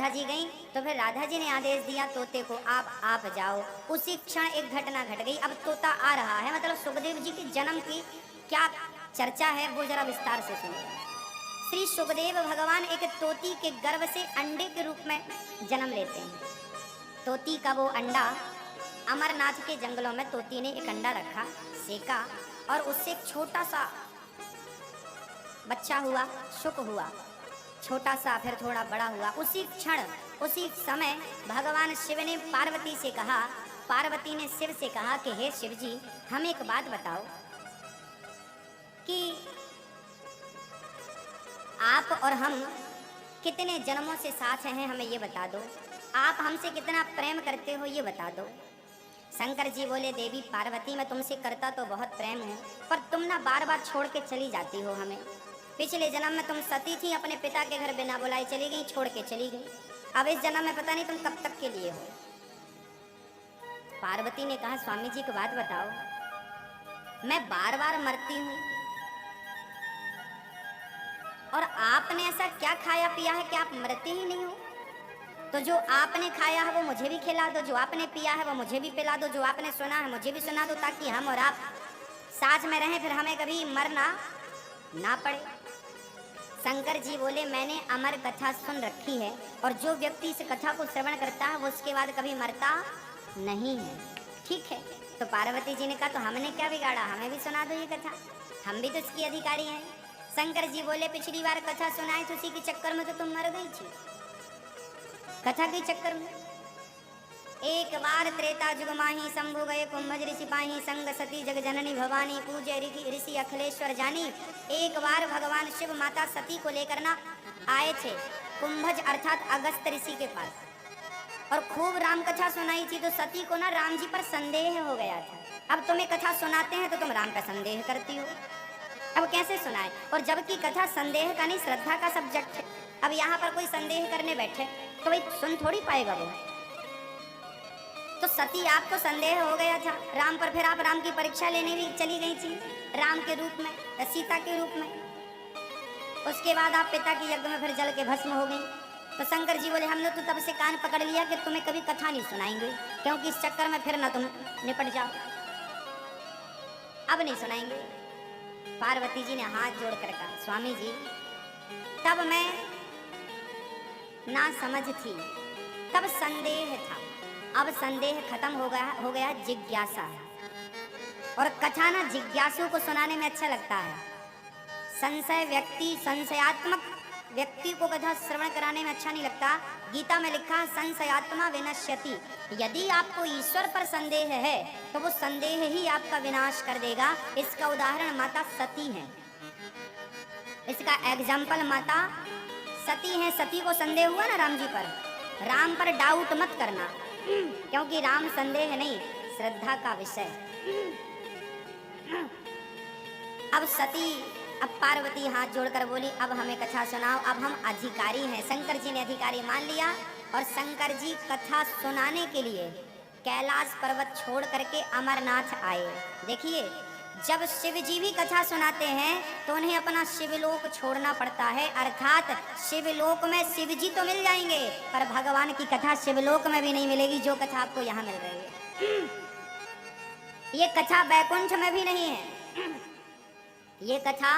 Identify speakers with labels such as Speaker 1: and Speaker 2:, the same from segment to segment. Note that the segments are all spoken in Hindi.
Speaker 1: राधा जी गई तो फिर राधा जी ने आदेश दिया तोते को, आप जाओ। उसी क्षण एक घटना घट गई। अब तोता आ रहा है, मतलब सुखदेव जी के जन्म की क्या चर्चा है वो जरा विस्तार से सुनिए। श्री सुखदेव भगवान एक तोती के गर्भ से अंडे के रूप में जन्म लेते हैं। तोती का वो अंडा, अमरनाथ के जंगलों में तोती ने एक अंडा रखा, सेका, और उससे एक छोटा सा बच्चा हुआ, शुक हुआ, छोटा सा, फिर थोड़ा बड़ा हुआ। उसी क्षण, उसी समय भगवान शिव ने पार्वती से कहा, पार्वती ने शिव से कहा कि हे शिव जी, हम एक बात बताओ कि आप और हम कितने जन्मों से साथ हैं, हमें ये बता दो। आप हमसे कितना प्रेम करते हो ये बता दो। शंकर जी बोले, देवी पार्वती, मैं तुमसे करता तो बहुत प्रेम हूँ, पर तुम ना बार बार छोड़ के चली जाती हो हमें। पिछले जन्म में तुम सती थी, अपने पिता के घर बिना बुलाए चली गई, छोड़ के चली गई। अब इस जन्म में पता नहीं तुम कब तक के लिए हो। पार्वती ने कहा, स्वामी जी की बात बताओ, मैं बार बार मरती हूँ और आपने ऐसा क्या खाया पिया है कि आप मरते ही नहीं हो? तो जो आपने खाया है वो मुझे भी खिला दो, जो आपने पिया है वो मुझे भी पिला दो, जो आपने सुना है मुझे भी सुना दो, ताकि हम और आप साथ में रहें, फिर हमें कभी मरना ना पड़े। शंकर जी बोले, मैंने अमर कथा सुन रखी है और जो व्यक्ति इस कथा को श्रवण करता है वो उसके बाद कभी मरता नहीं है। ठीक है। तो पार्वती जी ने कहा, तो हमने क्या बिगाड़ा, हमें भी सुना दो ये कथा, हम भी तो इसकी अधिकारी हैं। शंकर जी बोले, पिछली बार कथा सुनाई तो उसी के चक्कर में तो तुम मर गई थी, कथा के चक्कर में। एक बार त्रेता जुग माही, शंभु गए कुंभज ऋषि पाही, संग सती जग जननी भवानी, पूजे ऋषि अखिलेश्वर जानी। एक बार भगवान शिव माता सती को लेकर ना आए थे कुंभज अर्थात अगस्त ऋषि के पास, और खूब राम कथा सुनाई थी। तो सती को ना राम जी पर संदेह हो गया था। अब तुम्हें कथा सुनाते हैं तो तुम राम का संदेह करती हो, अब कैसे सुनाए? और जबकि कथा संदेह का नहीं, श्रद्धा का सब्जेक्ट है। अब यहाँ पर कोई संदेह करने बैठे तो भाई सुन थोड़ी पाएगा वो। तो सती आपको संदेह हो गया था राम पर, फिर आप राम की परीक्षा लेने भी चली गई थी राम के रूप में, सीता के रूप में। उसके बाद आप पिता के यज्ञ में फिर जल के भस्म हो गई। तो शंकर जी बोले, हमने तो तब से कान पकड़ लिया कि तुम्हें कभी कथा नहीं सुनाएंगे, क्योंकि इस चक्कर में फिर ना तुम निपट जाओ, अब नहीं सुनाएंगे। पार्वती जी ने हाथ जोड़कर कहा, स्वामी जी, तब मैं ना समझ थी, तब संदेह था, अब संदेह खत्म हो गया, जिज्ञासा है। और कथा ना जिज्ञासु को सुनाने में अच्छा लगता है। संशयात्मक व्यक्ति को कथा श्रवण कराने में अच्छा नहीं लगता। गीता में लिखा है, संशयात्मा विनश्यति। यदि आपको ईश्वर पर संदेह है तो वो संदेह ही आपका विनाश कर देगा। इसका उदाहरण माता सती है, इसका एग्जाम्पल माता सती है। सती को संदेह हुआ ना राम जी पर, राम पर डाउट मत करना, क्योंकि राम संदेह नहीं, श्रद्धा का विषय। अब पार्वती हाथ जोड़कर बोली, अब हमें कथा सुनाओ, अब हम अधिकारी हैं। शंकर जी ने अधिकारी मान लिया और शंकर जी कथा सुनाने के लिए कैलाश पर्वत छोड़ करके अमरनाथ आए। देखिए, जब शिव जी भी कथा सुनाते हैं तो उन्हें अपना शिवलोक छोड़ना पड़ता है, अर्थात शिवलोक में शिव जी तो मिल जाएंगे पर भगवान की कथा शिवलोक में भी नहीं मिलेगी, जो कथा आपको यहाँ मिल रही है। ये कथा बैकुंठ में भी नहीं है, ये कथा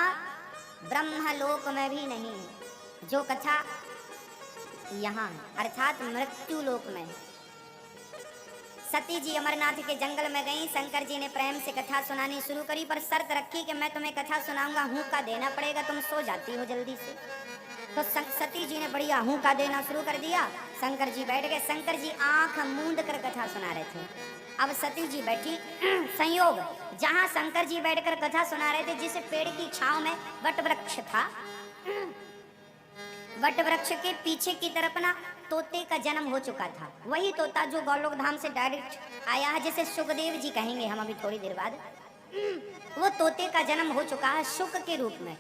Speaker 1: ब्रह्मलोक में भी नहीं है, जो कथा यहाँ अर्थात मृत्यु लोक में। सती जी अमरनाथ के जंगल में गई, शंकर जी ने प्रेम से कथा सुनानी शुरू करी, पर शर्त रखी कि मैं तुम्हें कथा सुनाऊंगा, हुक्का देना पड़ेगा, तुम सो जाती हो जल्दी से। तो सती जी ने बढ़िया हुक्का देना शुरू कर दिया। शंकर जी बैठ गए। शंकर जी आंख मूंद कर कथा सुना रहे थे। अब सती जी बैठी। संयोग, जहां शंकर जी बैठकर कथा सुना रहे थे, जिस पेड़ की छांव में वट वृक्ष था, वट वृक्ष के पीछे की तरफ ना तोते का जन्म हो चुका था। वही तोता जो गौलोक धाम से डायरेक्ट आया है, जिसे सुखदेव जी कहेंगे हम अभी थोड़ी देर बाद। वो तोते का जन्म हो चुका है शुक के रूप में।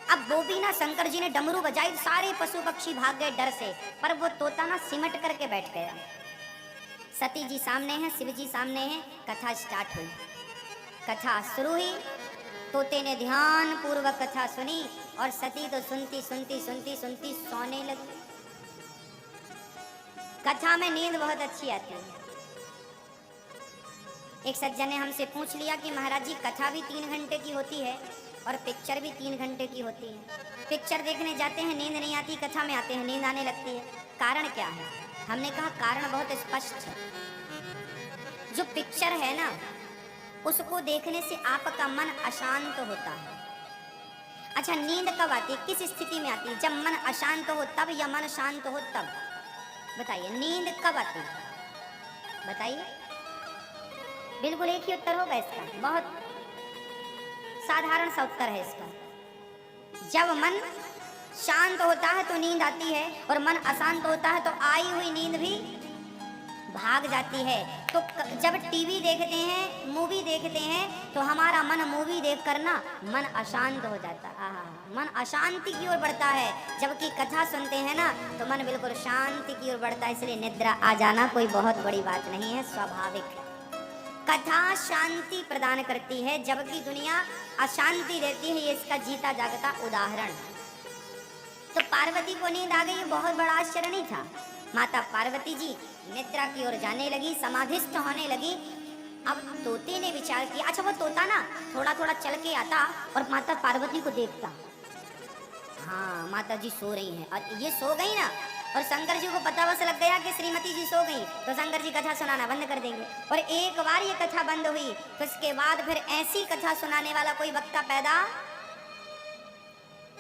Speaker 1: अब वो भी ना शंकर जी ने डमरू बजाई, सारे पशु पक्षी भाग गए डर से, पर वो तोता ना सिमट करके बैठ गया। सती जी सामने हैं, शिव जी सामने हैं, कथा स्टार्ट हुई। कथा शुरू हुई, तोते ने ध्यान पूर्वक कथा सुनी और सती तो सुनती सुनती सुनती सुनती सोने लगी। कथा में नींद बहुत अच्छी आती है। एक सज्जन ने हमसे पूछ लिया कि महाराज जी कथा भी 3 घंटे की होती है और पिक्चर भी 3 घंटे की होती है। पिक्चर देखने जाते हैं नींद नहीं आती, कथा में आते हैं नींद आने लगती है, कारण क्या है? हमने कहा कारण बहुत स्पष्ट है। जो पिक्चर है ना, उसको देखने से आपका मन अशांत होता है। अच्छा, नींद कब आती है, किस स्थिति में आती है? जब मन अशांत हो तब या मन शांत हो तब? बताइए, नींद कब आती है? बताइए। बिल्कुल एक ही उत्तर होगा इसका, बहुत साधारण सा उत्तर है इसका। जब मन शांत होता है तो नींद आती है, और मन अशांत होता है तो आई हुई नींद भी भाग जाती है। तो जब टीवी देखते हैं, मूवी देखते हैं, तो हमारा मन मूवी देखकर ना मन अशांत हो जाता है, मन अशांति की ओर बढ़ता है। जबकि कथा सुनते हैं ना तो मन बिल्कुल शांति की ओर बढ़ता है। इसलिए निद्रा आ जाना कोई बहुत बड़ी बात नहीं है, स्वाभाविक है। कथा शांति प्रदान करती है, जबकि दुनिया अशांति देती है। ये इसका जीता जागता उदाहरण। तो पार्वती को नींद आ गई, बहुत बड़ा आश्चर्य नहीं था। माता पार्वती जी निद्रा की ओर जाने लगी, समाधिस्थ होने लगी। अब तोते ने विचार किया, अच्छा वो तोता ना थोड़ा थोड़ा चल के आता और माता पार्वती को देखता। हाँ, माता जी सो रही हैं, और ये सो गई ना, और शंकर जी को पता बस लग गया कि श्रीमती जी सो गई, तो शंकर जी कथा सुनाना बंद कर देंगे। और एक बार ये कथा बंद हुई तो इसके बाद फिर ऐसी कथा सुनाने वाला कोई वक्ता पैदा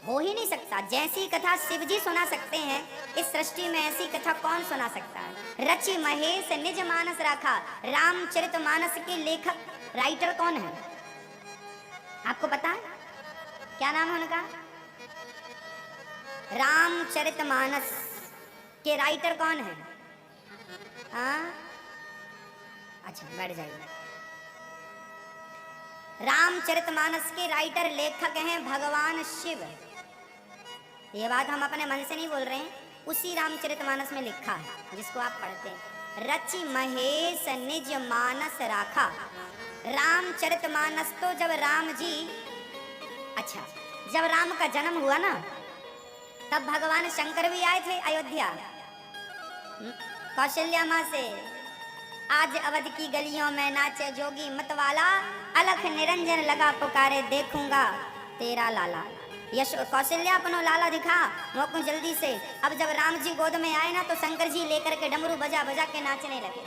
Speaker 1: हो ही नहीं सकता। जैसी कथा शिव जी सुना सकते हैं, इस सृष्टि में ऐसी कथा कौन सुना सकता है? रचि महेश निज मानस राखा, रामचरितमानस के लेखक राइटर कौन है? आपको पता है? क्या नाम है उनका? रामचरितमानस के राइटर कौन है? हाँ, अच्छा बैठ जाइए। रामचरितमानस के राइटर लेखक हैं भगवान शिव। ये बात हम अपने मन से नहीं बोल रहे हैं, उसी रामचरितमानस में लिखा है जिसको आप पढ़ते हैं। रचि महेश निज मानस राखा। रामचरितमानस तो जब राम जी, अच्छा जब राम का जन्म हुआ ना, तब भगवान शंकर भी आए थे अयोध्या कौशल्या माँ से। आज अवध की गलियों में नाचे जोगी मतवाला, अलख निरंजन लगा पुकारे देखूंगा तेरा लाला। यश कौशल्या अपनो लाला दिखा मोको जल्दी से। अब जब राम जी गोद में आए ना, तो शंकर जी लेकर के डमरू बजा बजा के नाचने लगे।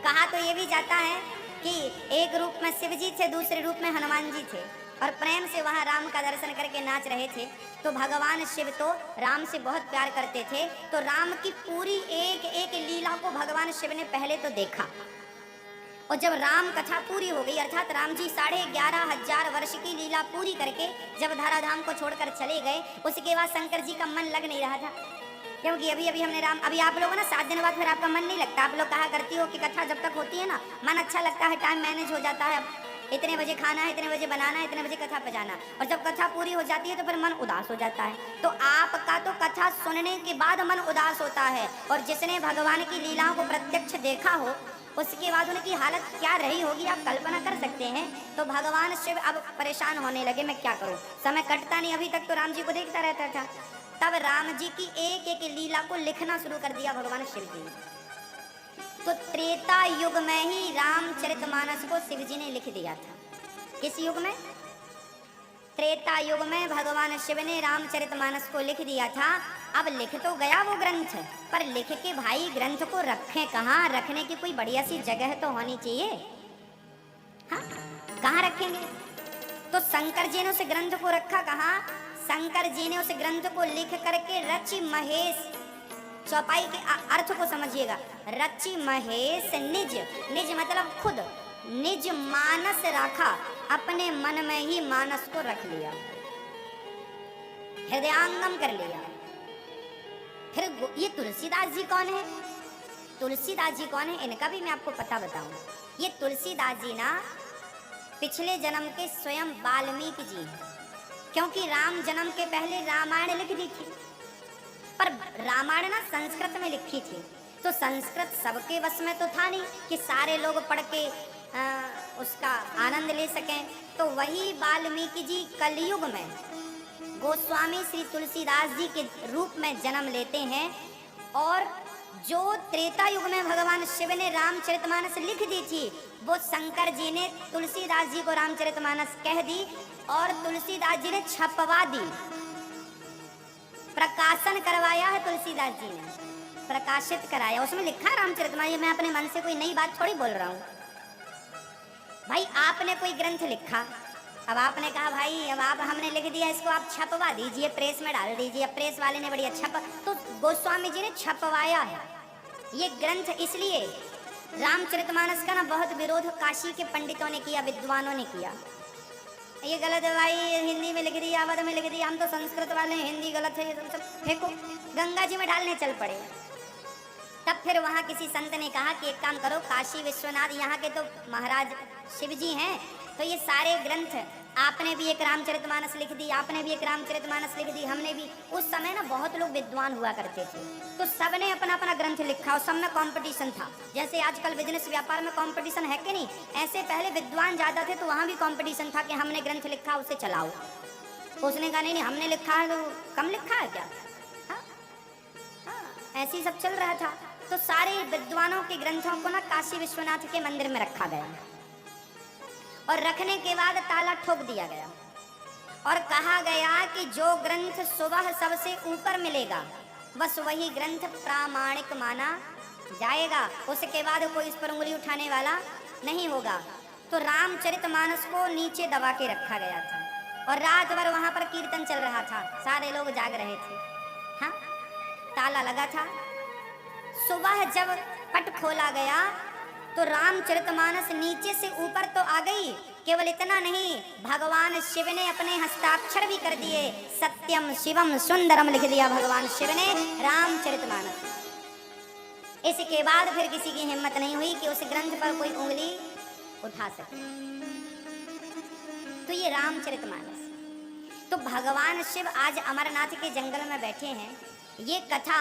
Speaker 1: कहा तो ये भी जाता है कि एक रूप में शिव जी थे, दूसरे रूप में हनुमान जी थे, और प्रेम से वहाँ राम का दर्शन करके नाच रहे थे। तो भगवान शिव तो राम से बहुत प्यार करते थे, तो राम की पूरी एक एक लीला को भगवान शिव ने पहले तो देखा। और जब राम कथा पूरी हो गई, अर्थात राम जी 11,500 वर्ष की लीला पूरी करके जब धराधाम को छोड़कर चले गए, उसके बाद शंकर जी का मन लग नहीं रहा था। क्योंकि अभी हमने अभी आप लोगों ना 7 दिन बाद फिर आपका मन नहीं लगता। आप लोग कहा करती हो कि कथा जब तक होती है ना मन अच्छा लगता है, टाइम मैनेज हो जाता है, इतने बजे खाना है, इतने बजे बनाना है, इतने बजे कथा पे जाना। और जब कथा पूरी हो जाती है तो फिर मन उदास हो जाता है। तो आपका तो कथा सुनने के बाद मन उदास होता है, और जिसने भगवान की लीलाओं को प्रत्यक्ष देखा हो उसके बाद उनकी हालत क्या रही होगी आप कल्पना कर सकते हैं। तो भगवान शिव अब परेशान होने लगे, मैं क्या करूं, समय कटता नहीं। अभी तक तो राम जी को देखता रहता था, तब राम जी की एक एक लीला को लिखना शुरू कर दिया भगवान शिव जी ने। तो त्रेता युग में ही रामचरितमानस को शिव जी ने लिख दिया था। किस युग में? त्रेता युग में भगवान शिव ने रामचरितमानस को लिख दिया था। अब लिख तो गया वो ग्रंथ, पर लिख के भाई ग्रंथ को रखें कहाँ? रखने की कोई बढ़िया सी जगह तो होनी चाहिए। हाँ, कहाँ रखेंगे? तो शंकर जी ने उस ग्रंथ को रखा कहाँ? शंकर जी ने उस ग्रंथ को लिख करके रचि महेश, चौपाई के अर्थ को समझिएगा। रचि महेश निज, निज मतलब खुद, निज मानस राखा, अपने मन में ही मानस को रख लिया, हृदयांगम कर लिया। फिर ये तुलसीदास जी कौन है? तुलसीदास जी कौन है, इनका भी मैं आपको पता बताऊं। ये तुलसीदास जी ना पिछले जन्म के स्वयं वाल्मीकि जी हैं, क्योंकि राम जन्म के पहले रामायण लिख दी थी, पर रामायण ना संस्कृत में लिखी थी। तो संस्कृत सबके वश में तो था नहीं कि सारे लोग पढ़ के उसका आनंद ले सकें। तो वही वाल्मीकि जी कलयुग में गोस्वामी श्री तुलसीदास जी के रूप में जन्म लेते हैं, और जो त्रेता युग में भगवान शिव ने रामचरितमानस लिख दी थी, वो शंकर जी ने तुलसीदास जी को रामचरितमानस कह दी और तुलसीदास जी ने छपवा दी, प्रकाशन करवाया है। तुलसीदास जी ने प्रकाशित कराया, उसमें लिखा है रामचरितमानस। मैं अपने मन से कोई नई बात थोड़ी बोल रहा हूँ भाई। आपने कोई ग्रंथ लिखा, अब आपने कहा भाई अब आप हमने लिख दिया, इसको आप छपवा दीजिए, प्रेस में डाल दीजिए। अब प्रेस वाले ने बढ़िया छप, तो गोस्वामी जी ने छपवाया है ये ग्रंथ। इसलिए रामचरितमानस का ना बहुत विरोध काशी के पंडितों ने किया, विद्वानों ने किया। ये गलत है भाई, हिंदी में लिख दिया, अवध में लिख दिया, हम तो संस्कृत वाले हैं, हिंदी गलत है, ये सब फेंको। गंगा जी में डालने चल पड़े। तब फिर वहाँ किसी संत ने कहा कि एक काम करो, काशी विश्वनाथ यहाँ के तो महाराज शिव जी हैं, तो ये सारे ग्रंथ, आपने भी एक रामचरितमानस लिख दी, आपने भी एक रामचरितमानस लिख दी, हमने भी। उस समय ना बहुत लोग विद्वान हुआ करते थे, तो सबने अपना अपना ग्रंथ लिखा और सब में कंपटीशन था। जैसे आजकल बिजनेस व्यापार में कंपटीशन है कि नहीं, ऐसे पहले विद्वान ज़्यादा थे तो वहाँ भी कंपटीशन था कि हमने ग्रंथ लिखा, उसे चलाओ। तो उसने कहा नहीं हमने लिखा है, तो कम लिखा है क्या? हाँ हाँ, ऐसे ही सब चल रहा था। तो सारे विद्वानों के ग्रंथों को ना काशी विश्वनाथ के मंदिर में रखा गया और रखने के बाद ताला ठोक दिया गया और कहा गया कि जो ग्रंथ सुबह सबसे ऊपर मिलेगा बस वही ग्रंथ प्रामाणिक माना जाएगा, उसके बाद कोई इस पर उंगली उठाने वाला नहीं होगा। तो रामचरितमानस को नीचे दबा के रखा गया था और रात भर वहां पर कीर्तन चल रहा था, सारे लोग जाग रहे थे। हाँ, ताला लगा था। सुबह जब पट खोला गया तो रामचरितमानस नीचे से ऊपर तो आ गई, केवल इतना नहीं, भगवान शिव ने अपने हस्ताक्षर भी कर दिए, सत्यम शिवम सुंदरम लिख दिया भगवान शिव ने रामचरितमानस। इसके बाद फिर किसी की हिम्मत नहीं हुई कि उस ग्रंथ पर कोई उंगली उठा सके। तो ये रामचरितमानस। तो भगवान शिव आज अमरनाथ के जंगल में बैठे हैं। ये कथा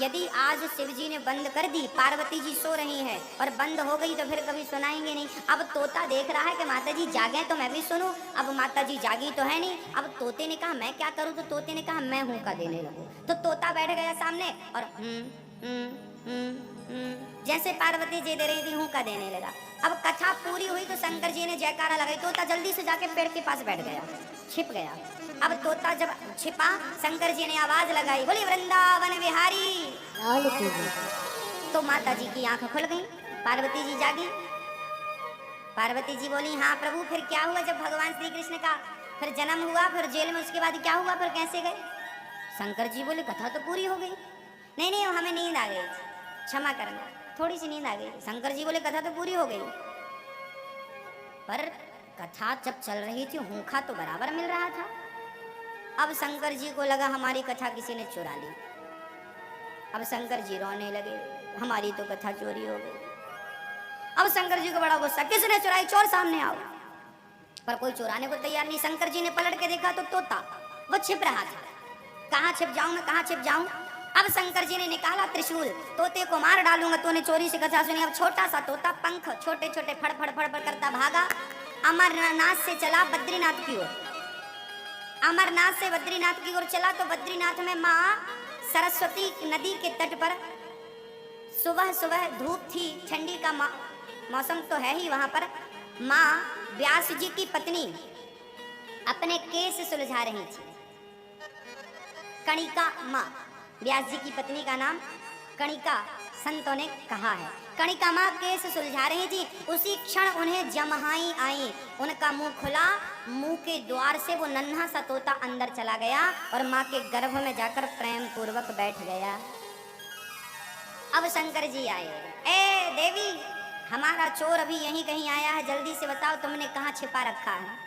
Speaker 1: यदि आज शिव जी ने बंद कर दी, पार्वती जी सो रही हैं और बंद हो गई, तो फिर कभी सुनाएंगे नहीं। अब तोता देख रहा है कि माता जी जागे तो मैं भी सुनूं। अब माता जी जागी तो है नहीं। अब तोते ने कहा मैं क्या करूं, तो तोते ने कहा मैं हूं का देने लगूं। तो तोता बैठ गया सामने और जैसे पार्वती जी दे रही थी हूं का देने लगा। अब कथा पूरी हुई तो शंकर जी ने जयकारा लगाई। तोता जल्दी से जाके पेड़ के पास बैठ गया, छिप गया। अब तोता जब छिपा, शंकर जी ने आवाज लगाई, बोली वृंदावन बिहारी। तो माता जी की आंख खुल गई, पार्वती जी जागी। पार्वती जी बोली हाँ प्रभु, फिर क्या हुआ जब भगवान श्री कृष्ण का फिर जन्म हुआ, फिर जेल में, उसके बाद क्या हुआ, फिर कैसे गए? शंकर जी बोले कथा तो पूरी हो गई। नहीं नहीं हमें नींद आ गई, क्षमा करना, थोड़ी सी नींद आ गई। शंकर जी बोले कथा तो पूरी हो गई, पर कथा जब चल रही थी हुंखा तो बराबर मिल रहा था। अब शंकर जी को लगा हमारी कथा किसी ने चुरा ली। अब शंकर जी रोने लगे, हमारी तो कथा चोरी हो गई। अब शंकर जी को बड़ा गुस्सा, किसने चुराई, चोर सामने आओ। पर कोई चुराने को तैयार नहीं। शंकर जी ने पलट के देखा तो तोता वो छिप रहा था। कहाँ छिप जाऊं मैं, कहाँ छिप जाऊं? अब शंकर जी ने निकाला त्रिशूल, तोते को मार डालूंगा, तूने चोरी से कथा सुनी। अब छोटा सा तोता, पंख छोटे छोटे फड़ फड़ फड़ फड़ करता भागा, अमरनाथ से चला बद्रीनाथ की ओर। अमरनाथ से बद्रीनाथ की ओर चला तो बद्रीनाथ में माँ सरस्वती नदी के तट पर सुबह सुबह धूप थी, ठंडी का मौसम तो है ही वहां पर। माँ व्यास जी की पत्नी अपने केस सुलझा रही थी। कणिका माँ, व्यास जी की पत्नी का नाम कणिका संतों ने कहा है। कणिका माँ केस सुलझा रही थी, उसी क्षण उन्हें जमहाई आई। उनका मुंह खुला, मुंह के द्वार से वो नन्हा सा तोता अंदर चला गया और माँ के गर्भ में जाकर प्रेम पूर्वक बैठ गया। अब शंकर जी आए, ए देवी, हमारा चोर अभी यहीं कहीं आया है, जल्दी से बताओ तुमने कहाँ छिपा रखा है।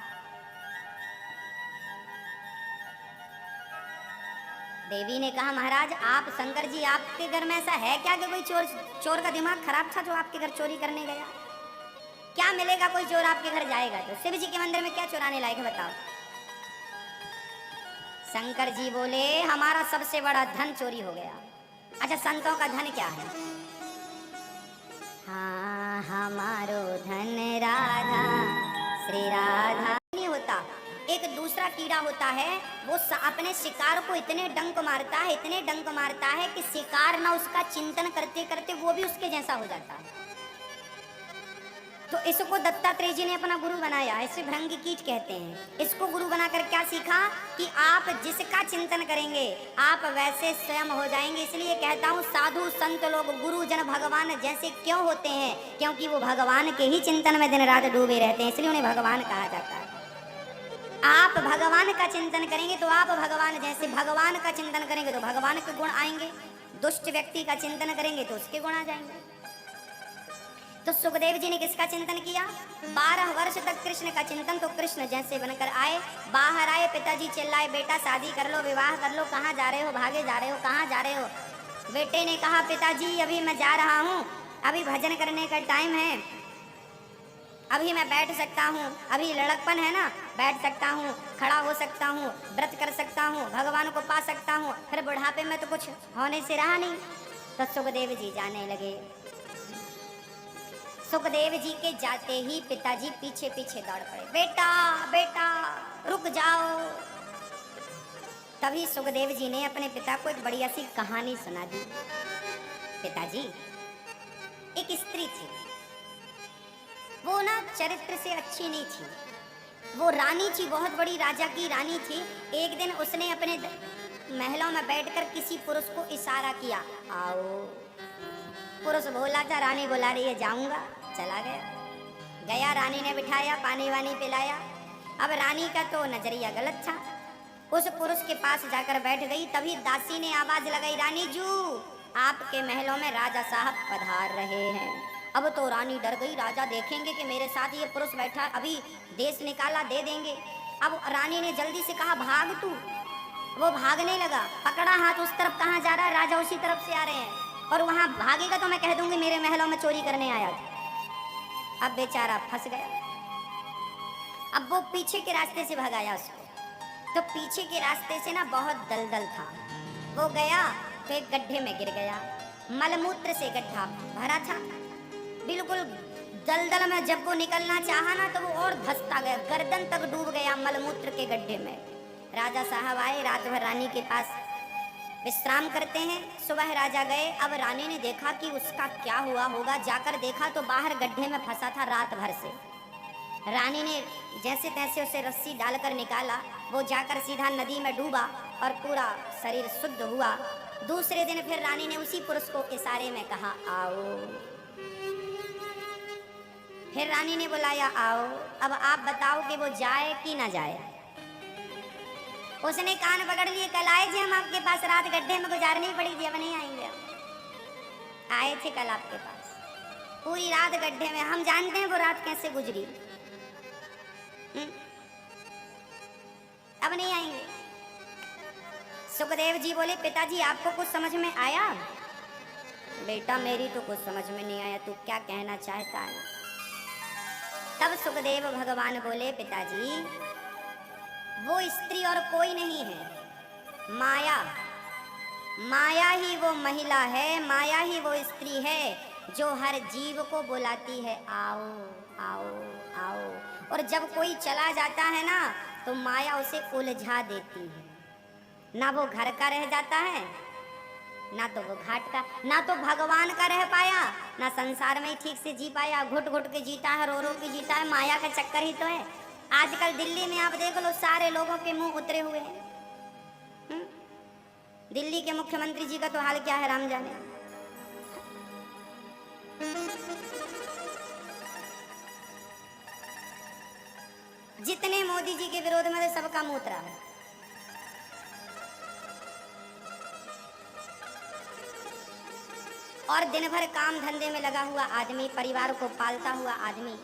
Speaker 1: देवी ने कहा महाराज आप शंकर जी, आपके घर में ऐसा है क्या कि कोई चोर का दिमाग खराब था जो आपके घर चोरी करने गया? क्या मिलेगा, कोई चोर आपके घर जाएगा तो? शिव जी के मंदिर में क्या चुराने लायक है बताओ? शंकर जी बोले हमारा सबसे बड़ा धन चोरी हो गया। अच्छा संतों का धन क्या है? हाँ हमारो धन राधा, श्री राधा नहीं होता। एक दूसरा कीड़ा होता है वो अपने शिकार को इतने डंक मारता है, इतने डंक मारता है कि शिकार ना उसका चिंतन करते करते वो भी उसके जैसा हो जाता है। तो इसको दत्तात्रेय जी ने अपना गुरु बनाया, इसे भृंगी कीट कहते हैं। इसको गुरु बनाकर क्या सीखा कि आप जिसका चिंतन करेंगे आप वैसे स्वयं हो जाएंगे। इसलिए कहता हूँ साधु संत लोग गुरु जन भगवान जैसे क्यों होते हैं, क्योंकि वो भगवान के ही चिंतन में दिन रात डूबे रहते हैं, इसलिए उन्हें भगवान कहा जाता है। आप भगवान का चिंतन करेंगे तो आप भगवान जैसे, भगवान का चिंतन करेंगे तो भगवान के गुण आएंगे, दुष्ट व्यक्ति का चिंतन करेंगे तो उसके गुण आ जाएंगे। तो सुखदेव जी ने किसका चिंतन किया? 12 वर्ष तक कृष्ण का चिंतन। तो कृष्ण जैसे बनकर आए, बाहर आए, पिताजी चिल्लाए बेटा शादी कर लो, विवाह कर लो, कहाँ जा रहे हो, भागे जा रहे हो, कहाँ जा रहे हो? बेटे ने कहा पिताजी अभी मैं जा रहा हूँ, अभी भजन करने का टाइम है, अभी मैं बैठ सकता हूँ, अभी लड़कपन है ना, बैठ सकता हूँ, खड़ा हो सकता हूँ, व्रत कर सकता हूँ, भगवान को पा सकता हूँ, फिर बुढ़ापे में तो कुछ होने से रहा नहीं। तो सुखदेव जी जाने लगे। सुखदेव जी के जाते ही पिताजी पीछे पीछे दौड़ पड़े, बेटा बेटा रुक जाओ। तभी सुखदेव जी ने अपने पिता को एक बढ़िया सी कहानी सुना दी। पिताजी, एक स्त्री थी, वो ना चरित्र से अच्छी नहीं थी, वो रानी थी, बहुत बड़ी राजा की रानी थी। एक दिन उसने अपने महलों में बैठकर किसी पुरुष को इशारा किया, आओ। पुरुष बोला था रानी बुला रही है, जाऊंगा। चला गया, रानी ने बिठाया, पानी वानी पिलाया। अब रानी का तो नजरिया गलत था, उस पुरुष के पास जाकर बैठ गई। तभी दासी ने आवाज लगाई, रानी जू आपके महलों में राजा साहब पधार रहे हैं। अब तो रानी डर गई, राजा देखेंगे कि मेरे साथ ये पुरुष बैठा, अभी देश निकाला दे देंगे। अब रानी ने जल्दी से कहा भाग तू। वो भागने लगा, पकड़ा हाथ, उस तरफ कहाँ जा रहा है, राजा उसी तरफ से आ रहे हैं, और वहां भागेगा तो मैं कह दूंगी मेरे महलों में चोरी करने आया था। अब बेचारा फंस गया। अब वो पीछे के रास्ते से भगाया उसको, तो पीछे के रास्ते से ना बहुत दलदल था, वो गया तो एक गड्ढे में गिर गया। मलमूत्र से गड्ढा भरा था, बिल्कुल दलदल में जब वो निकलना चाहा ना तो वो और धंसता गया, गर्दन तक डूब गया मलमूत्र के गड्ढे में। राजा साहब आए, रात भर रानी के पास विश्राम करते हैं। सुबह राजा गए, अब रानी ने देखा कि उसका क्या हुआ होगा। जाकर देखा तो बाहर गड्ढे में फंसा था रात भर से। रानी ने जैसे तैसे उसे रस्सी डालकर निकाला, वो जाकर सीधा नदी में डूबा और पूरा शरीर शुद्ध हुआ। दूसरे दिन फिर रानी ने उसी पुरुष को इशारे में कहा आओ। फिर रानी ने बुलाया, आओ अब आप बताओ कि वो जाए कि ना जाए। उसने कान पकड़ लिए, कल आए थे हम आपके पास, रात गड्ढे में गुजारनी पड़ी थी, अब नहीं आएंगे। आए थे कल आपके पास, पूरी रात गड्ढे में, हम जानते हैं वो रात कैसे गुजरी। अब नहीं आएंगे। सुखदेव जी बोले, पिताजी आपको कुछ समझ में आया? बेटा मेरी तो कुछ समझ में नहीं आया, तू क्या कहना चाहता है? तब सुखदेव भगवान बोले, पिताजी वो स्त्री और कोई नहीं है, माया, माया ही वो महिला है, माया ही वो स्त्री है जो हर जीव को बुलाती है, आओ आओ आओ। और जब कोई चला जाता है ना तो माया उसे उलझा देती है, ना वो घर का रह जाता है, ना तो वो घाट का, ना तो भगवान का रह पाया, ना संसार में ठीक से जी पाया, घुट घुट के जीता है, रो रो के जीता है, माया का चक्कर ही तो है। आजकल दिल्ली में आप देख लो, सारे लोगों के मुंह उतरे हुए हैं। दिल्ली के मुख्यमंत्री जी का तो हाल क्या है राम जाने। जितने मोदी जी के विरोध में तो सबका मुंह उतरा है। और दिन भर काम धंधे में लगा हुआ आदमी, परिवार को पालता हुआ आदमी,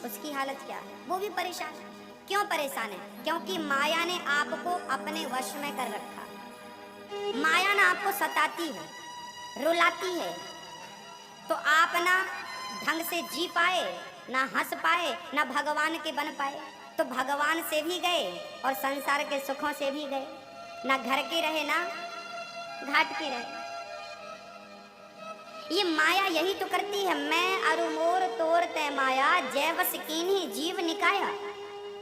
Speaker 1: उसकी हालत क्या है? वो भी परेशान है। क्यों परेशान है? क्योंकि माया ने आपको अपने वश में कर रखा। माया ना आपको सताती है, रुलाती है, तो आप ना ढंग से जी पाए, ना हंस पाए, ना भगवान के बन पाए। तो भगवान से भी गए और संसार के सुखों से भी गए, ना घर के रहे ना घाट के रहे। ये माया यही तो करती है। मैं अरु मोर तोर तय माया, जय बस कीन्ही जीव निकाया।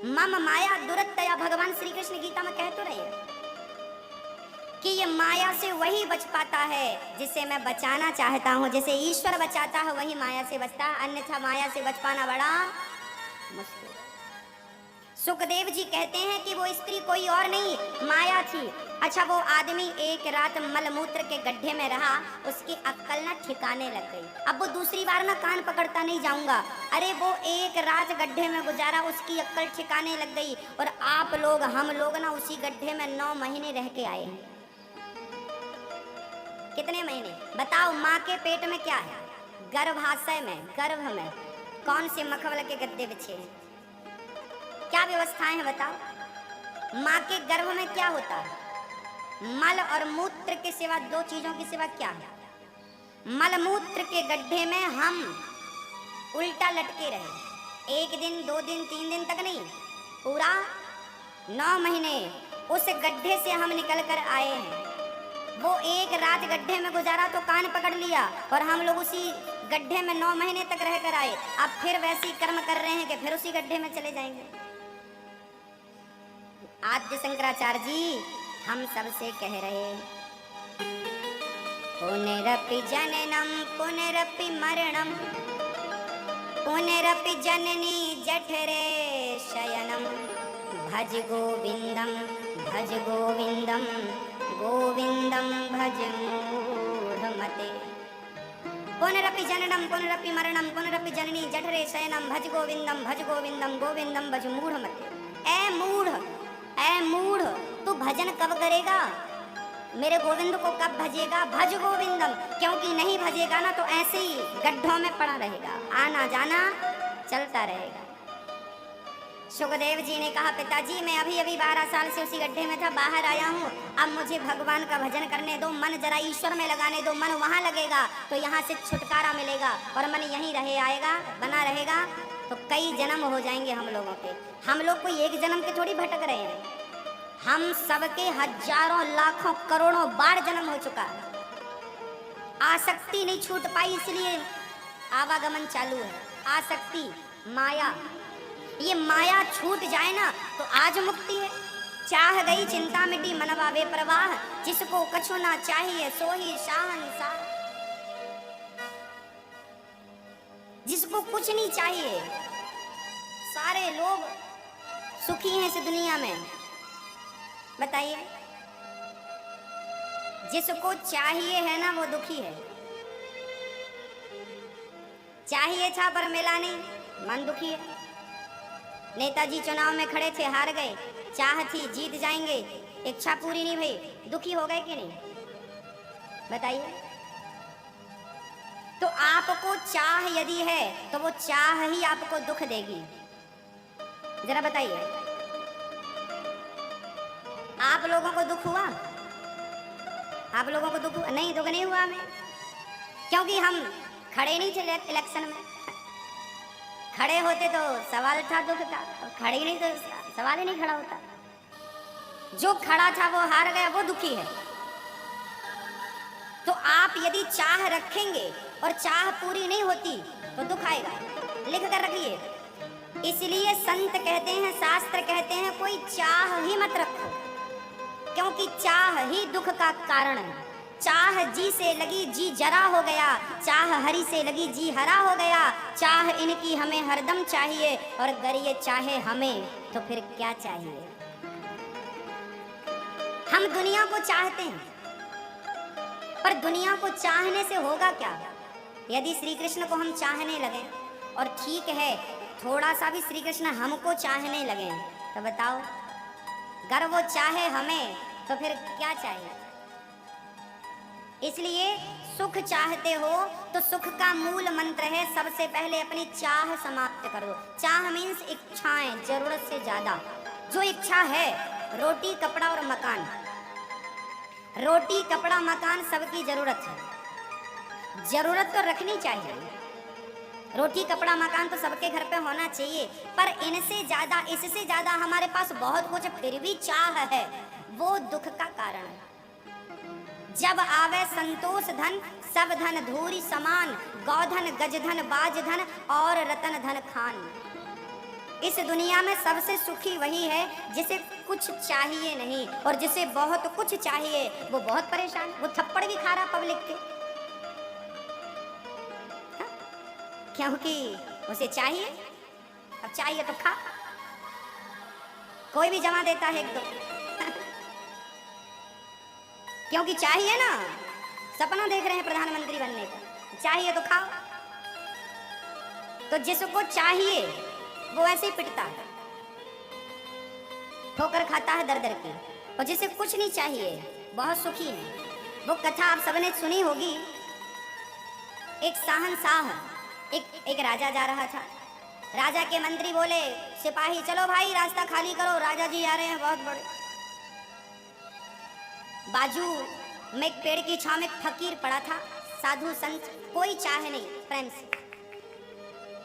Speaker 1: मम माया दुरत्तया, भगवान श्री कृष्ण गीता में कह तो रहे हैं कि ये माया से वही बच पाता है जिसे मैं बचाना चाहता हूँ। जैसे ईश्वर बचाता है वही माया से बचता है, अन्यथा माया से बच पाना बड़ा मुश्किल। सुखदेव जी कहते हैं कि वो स्त्री कोई और नहीं माया थी। अच्छा, वो आदमी एक रात मलमूत्र के गड्ढे में रहा, उसकी अक्ल ना ठिकाने लग गई। अब वो दूसरी बार ना कान पकड़ता नहीं जाऊंगा, अरे वो एक रात गड्ढे में गुजारा, उसकी अक्ल ठिकाने लग गई। और आप लोग, हम लोग ना उसी गड्ढे में 9 महीने रह के आए हैं। कितने महीने बताओ? माँ के पेट में क्या है? गर्भाशय में, गर्भ में कौन से मखमल के गद्दे बिछे हैं? क्या व्यवस्थाएं हैं बताओ? माँ के गर्भ में क्या होता है? मल और मूत्र के सिवा 2 चीजों के सिवा क्या है? मल मूत्र के गड्ढे में हम उल्टा लटके रहे, 1 दिन 2 दिन 3 दिन तक नहीं, पूरा 9 महीने उस गड्ढे से हम निकल कर आए हैं। वो एक रात गड्ढे में गुजारा तो कान पकड़ लिया, और हम लोग उसी गड्ढे में 9 महीने तक रह कर आए। अब फिर वैसी कर्म कर रहे हैं कि फिर उसी गड्ढे में चले जाएंगे। आद्य शंकराचार्य जी हम सबसे कह रहे, पुनरपि जननम पुनरपि मरणम, पुनरपि जननी जठरे शयनम, भज गोविंदम गोविंदम भज मूढ़मते। पुनरपि जननम पुनरपि मरणम, पुनरपि जननी जठरे शयनम, भज गोविंदम गोविंदम भज मूढ़मते। ऐ मूढ़, तू भजन कब करेगा? मेरे गोविंद को कब भजेगा? भज गोविंदम, क्योंकि नहीं भजेगा ना तो ऐसे ही गड्ढों में पड़ा रहेगा, आना जाना चलता रहेगा। सुखदेव जी ने कहा, पिताजी मैं अभी 12 साल से उसी गड्ढे में था, बाहर आया हूँ, अब मुझे भगवान का भजन करने दो, मन जरा ईश्वर में लगाने दो, मन वहाँ लगेगा तो यहाँ से छुटकारा मिलेगा, और मन यहीं रहे आएगा, बना रहेगा तो कई जन्म हो जाएंगे हम लोगों के। हम लोग कोई एक जन्म के थोड़ी भटक रहे हैं, हम सबके हजारों लाखों करोड़ों बार जन्म हो चुका है। आसक्ति नहीं छूट पाई, इसलिए आवागमन चालू है। आसक्ति, माया, ये माया छूट जाए ना तो आज मुक्ति है। चाह गई चिंता मिटी मनवा बेप्रवाह, जिसको कछु ना चाहिए सो ही शाहंशाह। जिसको कुछ नहीं चाहिए, सारे लोग सुखी हैं इस दुनिया में, बताइए। जिसको चाहिए है ना वो दुखी है। चाहिए था पर मिला नहीं, मन दुखी है। नेताजी चुनाव में खड़े थे, हार गए, चाह थी जीत जाएंगे, इच्छा पूरी नहीं हुई, दुखी हो गए कि नहीं? बताइए। तो आपको चाह यदि है तो वो चाह ही आपको दुख देगी, जरा बताइए। आप लोगों को दुख हुआ? आप लोगों को दुख नहीं? दुख नहीं हुआ हमें, क्योंकि हम खड़े नहीं थे इलेक्शन में। खड़े होते तो सवाल था, दुख था, खड़े ही नहीं तो सवाल ही नहीं खड़ा होता। जो खड़ा था वो हार गया, वो दुखी है। तो आप यदि चाह रखेंगे और चाह पूरी नहीं होती तो दुख आएगा, लिख कर रखिए। इसलिए संत कहते हैं, शास्त्र कहते हैं, कोई चाह ही मत रखो, क्योंकि चाह ही दुख का कारण है। चाह जी से लगी जी जरा हो गया, चाह हरि से लगी जी हरा हो गया। चाह इनकी हमें हरदम चाहिए, और अगर ये चाहे हमें तो फिर क्या चाहिए? हम दुनिया को चाहते हैं, पर दुनिया को चाहने से होगा क्या? यदि श्री कृष्ण को हम चाहने लगे, और ठीक है थोड़ा सा भी श्री कृष्ण हमको चाहने लगे, तो बताओ, अगर वो चाहे हमें तो फिर क्या चाहिए? इसलिए सुख चाहते हो तो सुख का मूल मंत्र है, सबसे पहले अपनी चाह समाप्त करो। चाह मीन्स इच्छाएं, जरूरत से ज्यादा। जो इच्छा है, रोटी कपड़ा और मकान, रोटी कपड़ा मकान सबकी जरूरत है, जरूरत तो रखनी चाहिए। रोटी कपड़ा मकान तो सबके घर पे होना चाहिए, पर इनसे ज्यादा, इससे ज्यादा हमारे पास बहुत कुछ फिर भी चाह है, वो दुख का कारण है। जब आवे संतोष धन, सब धन धूरी समान, गौधन गजधन बाजधन और रतन धन खान। इस दुनिया में सबसे सुखी वही है जिसे कुछ चाहिए नहीं, और जिसे बहुत कुछ चाहिए वो बहुत परेशान, वो थप्पड़ भी खा रहा पब्लिक के, हाँ? क्योंकि उसे चाहिए, अब चाहिए तो खा, कोई भी जमा देता है एक दो क्योंकि चाहिए ना, सपना देख रहे हैं प्रधानमंत्री बनने का, चाहिए तो खाओ। तो जिसको चाहिए वो ऐसे ही पिटता है, ठोकर खाता है दर दर की, और जिसे कुछ नहीं चाहिए बहुत सुखी है। वो कथा आप सबने सुनी होगी, एक शहंशाह, एक राजा जा रहा था। राजा के मंत्री बोले, सिपाही चलो भाई रास्ता खाली करो, राजा जी आ रहे हैं बहुत बड़े। बाजू में एक पेड़ की छांव में एक फकीर पड़ा था, साधु संत, कोई चाहे नहीं, प्रेम से,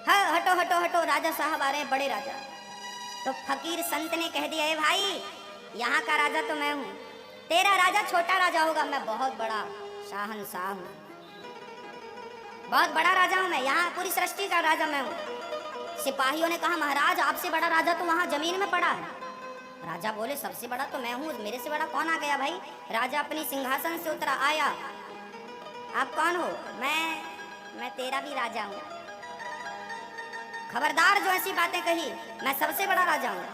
Speaker 1: हाँ हटो हटो हटो, राजा साहब आ रहे हैं, बड़े राजा। तो फकीर संत ने कह दिया, भाई यहाँ का राजा तो मैं हूँ, तेरा राजा छोटा राजा होगा, मैं बहुत बड़ा शाहनशाह हूँ, बहुत बड़ा राजा हूँ मैं, यहाँ पूरी सृष्टि का राजा मैं हूँ। सिपाहियों ने कहा, महाराज आपसे बड़ा राजा तो वहाँ जमीन में पड़ा है। राजा बोले, सबसे बड़ा तो मैं हूँ, मेरे से बड़ा कौन आ गया भाई। राजा अपनी सिंहासन से उतरा, आया, आप कौन हो। मैं तेरा भी राजा हूँ। खबरदार जो ऐसी बातें कही, मैं सबसे बड़ा राजा हूँ।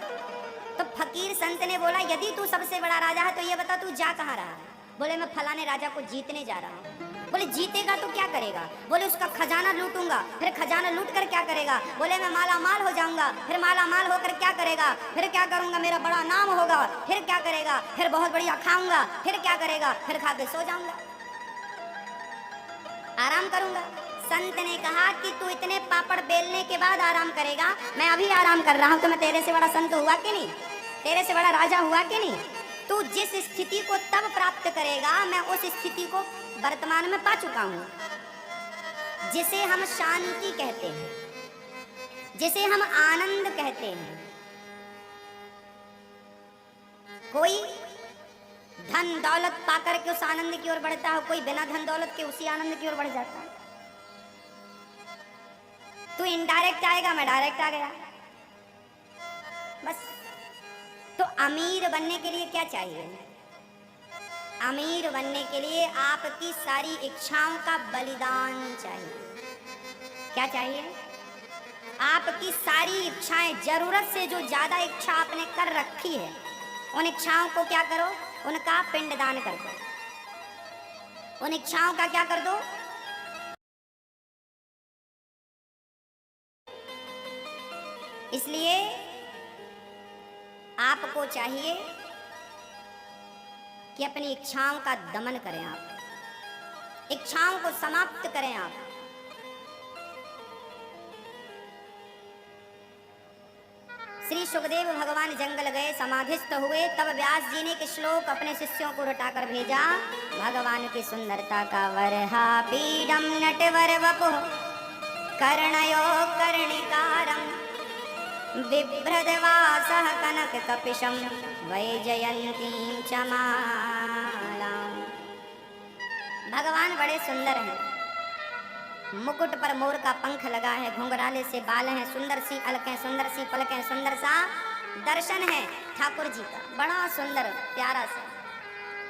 Speaker 1: तो फकीर संत ने बोला, यदि तू सबसे बड़ा राजा है तो ये बता तू जा कहाँ रहा है। बोले, मैं फलाने राजा को जीतने जा रहा हूँ। बोले, जीतेगा तो क्या करेगा। बोले, उसका खजाना लूटूंगा। फिर खजाना लूट कर क्या करेगा। बोले, मैं माला माल हो जाऊंगा। फिर माला माल होकर क्या करेगा। फिर क्या करूंगा, मेरा बड़ा नाम होगा। फिर क्या करेगा, फिर बहुत बढ़िया खाऊंगा। फिर क्या करेगा, फिर खा के सो जाऊंगा, आराम करूंगा। संत ने कहा कि तू इतने पापड़ बेलने के बाद आराम करेगा, मैं अभी आराम कर रहा हूं, तो मैं तेरे से बड़ा संत हुआ कि नहीं, तेरे से बड़ा राजा हुआ कि नहीं। तू जिस स्थिति को तब प्राप्त करेगा, मैं उस स्थिति को वर्तमान में पा चुका हूं, जिसे हम शांति कहते हैं, जिसे हम आनंद कहते हैं। कोई धन दौलत पाकर के उस आनंद की ओर बढ़ता है, कोई बिना धन दौलत के उसी आनंद की ओर बढ़ जाता है। तू इनडायरेक्ट आएगा, मैं डायरेक्ट आ गया, बस। तो अमीर बनने के लिए क्या चाहिए। अमीर बनने के लिए आपकी सारी इच्छाओं का बलिदान चाहिए। क्या चाहिए, आपकी सारी इच्छाएं, जरूरत से जो ज्यादा इच्छा आपने कर रखी है, उन इच्छाओं को क्या करो, उनका पिंडदान कर दो। उन इच्छाओं का क्या कर दो, इसलिए आपको चाहिए कि अपनी इच्छाओं का दमन करें, आप इच्छाओं को समाप्त करें। आप श्री सुखदेव भगवान जंगल गए, समाधिस्थ हुए, तब व्यास जी ने एक श्लोक अपने शिष्यों को रटाकर भेजा। भगवान की सुंदरता का वर्हा पीडम नटवर वपुः कर्णयो कर्णिकारम बिभ्रदवासः कनक कपिशं वैजयंतीं च मालां। भगवान बड़े सुंदर हैं, मुकुट पर मोर का पंख लगा है, घुंघराले से बाल हैं, सुंदर सी अलकें, सुंदर सी पलकें, सुंदर सा दर्शन है ठाकुर जी का, बड़ा सुंदर प्यारा सा,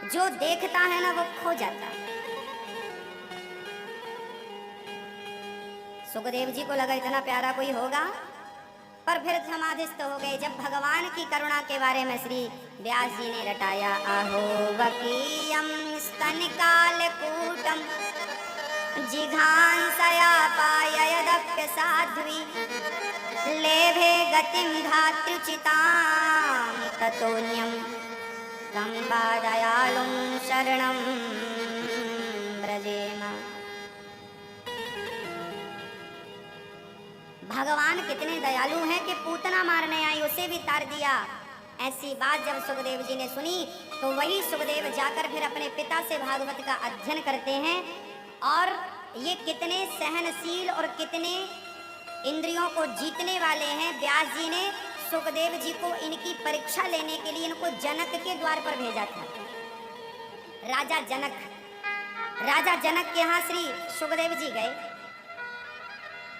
Speaker 1: जो देखता है ना वो खो जाता है। सुखदेव जी को लगा इतना प्यारा कोई होगा, पर फिर समाधिस्थ हो गए। जब भगवान की करुणा के बारे में श्री व्यास जी ने रटाया, आहो वकीयम स्तनकालकूटम जिघांसया पाययदप्य साध्वी लेभे गतिं धात्र्युचितां ततोऽन्यं तं वा दयालुं शरणं व्रजेम। भगवान कितने दयालु हैं कि पूतना मारने आई उसे भी तार दिया। ऐसी बात जब सुखदेव जी ने सुनी तो वही सुखदेव जाकर फिर अपने पिता से भागवत का अध्ययन करते हैं, और ये कितने सहनशील और कितने इंद्रियों को जीतने वाले हैं। व्यास जी ने सुखदेव जी को इनकी परीक्षा लेने के लिए इनको जनक के द्वार पर भेजा था। राजा जनक के यहाँ श्री सुखदेव जी गए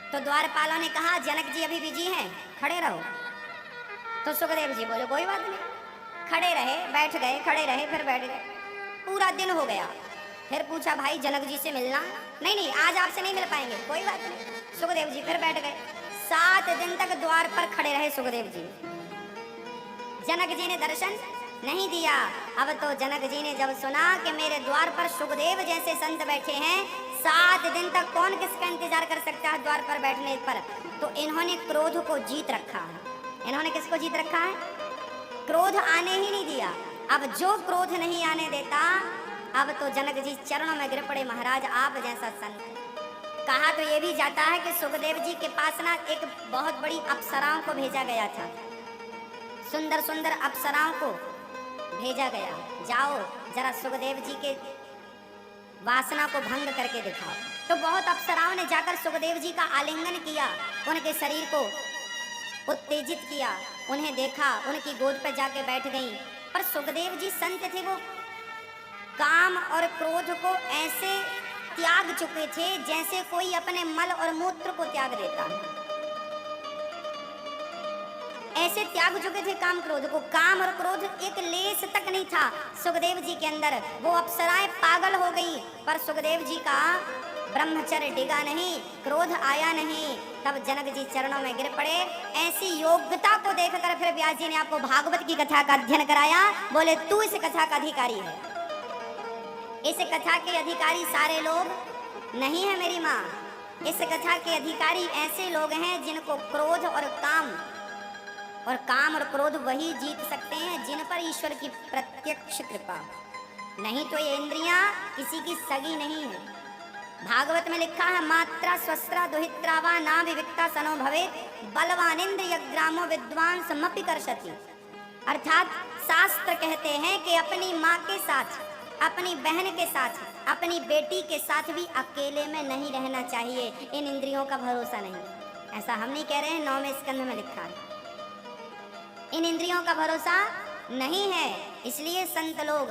Speaker 1: तो द्वारपालों ने कहा, जनक जी अभी बिजी हैं, खड़े रहो। तो सुखदेव जी बोले कोई बात नहीं। खड़े रहे, बैठ गए, खड़े रहे, फिर बैठ गए। पूरा दिन हो गया। फिर पूछा भाई जनक जी से मिलना? नहीं नहीं, आज आपसे नहीं मिल पाएंगे। कोई बात नहीं। सुखदेव जी फिर बैठ गए। 7 दिन तक द्वार पर खड़े रहे सुखदेव जी। जनक जी ने दर्शन नहीं दिया। अब तो जनक जी ने जब सुना कि मेरे द्वार पर सुखदेव जैसे संत बैठे हैं, 7 दिन तक कौन किसका इंतजार कर सकता है द्वार पर बैठने पर, तो इन्होंने क्रोध को जीत रखा है। इन्होंने किसको जीत रखा है? क्रोध आने ही नहीं दिया। अब जो क्रोध नहीं आने देता, अब तो जनक जी चरणों में गिर पड़े, महाराज आप जैसा संत। कहा तो ये भी जाता है कि सुखदेव जी के पास ना एक बहुत बड़ी अप्सराओं को भेजा गया था। सुंदर सुंदर अप्सराओं को भेजा गया, जाओ जरा सुखदेव जी के वासना को भंग करके दिखाओ। तो बहुत अप्सराओं ने जाकर सुखदेव जी का आलिंगन किया, उनके शरीर को उत्तेजित किया, उन्हें देखा, उनकी गोद पर जाके बैठ गईं। पर सुखदेव जी संत थे, वो काम और क्रोध को ऐसे त्याग चुके थे जैसे कोई अपने मल और मूत्र को त्याग देता है। ऐसे त्याग चुके थे काम क्रोध को। काम और क्रोध एक लेस तक नहीं था सुखदेव जी के अंदर। वो अप्सराएं पागल हो गई, पर सुखदेव जी का ब्रह्मचर्य डिगा नहीं, क्रोध आया नहीं। तब जनक जी चरणों में गिर पड़े। ऐसी योग्यता को देखकर फिर व्यास जी ने आपको भागवत की कथा का अध्ययन कराया। बोले तू इस कथा का अधिकारी है। इस कथा के अधिकारी सारे लोग नहीं है मेरी माँ। इस कथा के अधिकारी ऐसे लोग हैं जिनको क्रोध और काम और क्रोध वही जीत सकते हैं जिन पर ईश्वर की प्रत्यक्ष कृपा। नहीं तो ये इंद्रियां किसी की सगी नहीं है। भागवत में लिखा है मात्रा स्वस्त्रा दुहित्रावा ना विविक्ता सनो भवेत् बलवान इंद्रिय ग्रामो विद्वान समपि कर्षति। अर्थात शास्त्र कहते हैं कि अपनी माँ के साथ, अपनी बहन के साथ, अपनी बेटी के साथ भी अकेले में नहीं रहना चाहिए। इन इंद्रियों का भरोसा नहीं। ऐसा हम नहीं कह रहे हैं, 9वें स्कंध में लिखा है। इन इंद्रियों का भरोसा नहीं है। इसलिए संत लोग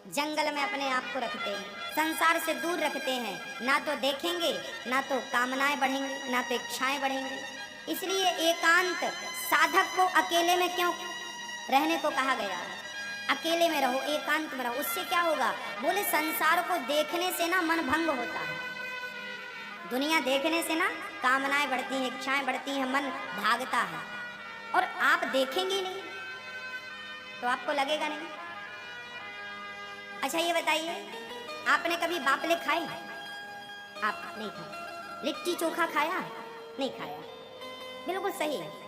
Speaker 1: जंगल में अपने आप को रखते हैं, संसार से दूर रखते हैं। ना तो देखेंगे, ना तो कामनाएं बढ़ेंगी, ना तो इच्छाएं बढ़ेंगी। इसलिए एकांत साधक को अकेले में क्यों रहने को कहा गया है? अकेले में रहो, एकांत में रहो। उससे क्या होगा? बोले संसार को देखने से ना मन भंग होता है। दुनिया देखने से ना कामनाएं बढ़ती हैं, इच्छाएं बढ़ती हैं, मन भागता है। और आप देखेंगे नहीं तो आपको लगेगा नहीं। अच्छा ये बताइए, आपने कभी बापले खाए? आप नहीं खाए। लिट्टी चोखा खाया? नहीं खाया। बिल्कुल सही है।